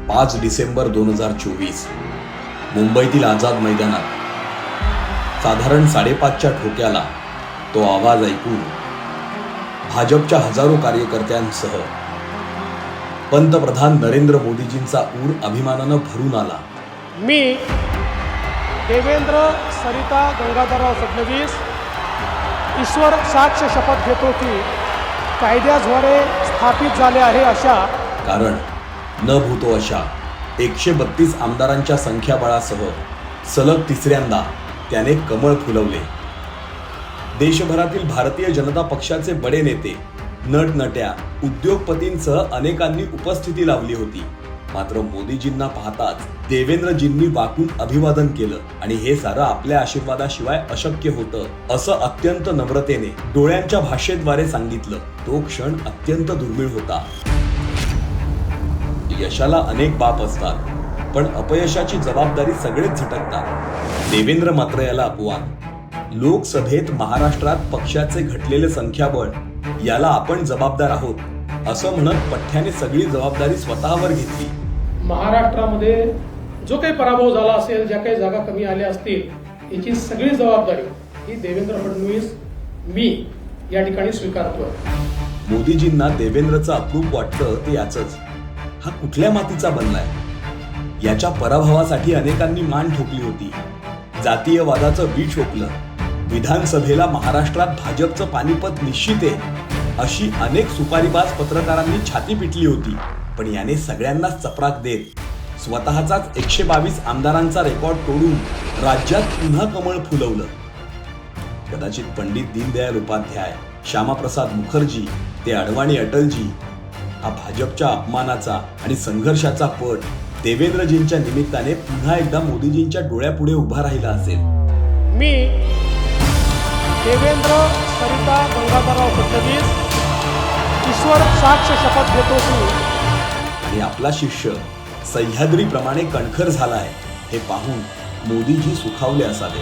5 डिसेंबर 2024 मुंबईतील आझाद मैदानात साधारण 5:30च्या ठोक्याला तो आवाज ऐकून भाजपच्या हजारो कार्यकर्त्यांसह पंतप्रधान नरेंद्र मोदीजींचा ऊर अभिमानानं भरून आला। मी देवेंद्र सरिता गंगाधरराव फडणवीस ईश्वर साक्ष शपथ घेतो की कायद्याद्वारे स्थापित झाले आहे अशा कारण न भूतो अशा 132 आमदारांच्या संख्याबळासह सलग तिसऱ्यांदा त्याने कमळ फुलवले। देशभरातील भारतीय जनता पक्षाचे बडे नेते, नटनट्या, उद्योगपतींसह अनेकांनी उपस्थिती लावली होती। मात्र मोदीजींना पाहताच देवेंद्रजींनी वाकून अभिवादन केलं आणि हे सारं आपल्या आशीर्वादाशिवाय अशक्य होतं असं अत्यंत नम्रतेने डोळ्यांच्या भाषेद्वारे सांगितलं। तो क्षण अत्यंत दुर्मिळ होता। यशाला अनेक बाप असतात, पण अपयशाची जबाबदारी सगळेच झटकतात। देवेंद्र मात्र याला अपवाद। लोकसभेत महाराष्ट्रात पक्षाचे घटलेले संख्याबळ याला आपण जबाबदार आहोत असं म्हणत पठ्ठ्याने सगळी जबाबदारी स्वतःवर घेतली। महाराष्ट्रामध्ये जो काही पराभव झाला असेल, ज्या काही जागा कमी आल्या असतील, याची सगळी जबाबदारी ही देवेंद्र फडणवीस मी या ठिकाणी स्वीकारतो। मोदीजींना देवेंद्रचं अप्रूप वाटतं ते याचंच, हा कुठल्या मातीचा बनलाय। याच्या पराभवासाठी अनेकांनी मान ठोकली होती, जातीयवादाचं बीज ठोकलं, विधानसभेला महाराष्ट्रात भाजपचं पानिपत निश्चित आहे अशी अनेक सुपारीबाज पत्रकारांनी छाती पिटली होती। पण याने सगळ्यांनाच चपराक देत स्वतःचाच 122 आमदारांचा रेकॉर्ड तोडून राज्यात पुन्हा कमळ फुलवलं। कदाचित पंडित दीनदयाल उपाध्याय, श्यामाप्रसाद मुखर्जी ते अडवाणी अटलजी हा भाजपच्या अपमानाचा आणि संघर्षाचा पट देवेंद्रजींच्या निमित्ताने पुन्हा एकदा मोदीजींच्या डोळ्यापुढे उभा राहिला असेल। मी देवेंद्र सरिता गंगाधरराव फडणवीस ईश्वर साक्ष शपथ घेतो की आणि आपला शिष्य सह्याद्रीप्रमाणे कणखर झालाय हे पाहून मोदीजी सुखावले असावे।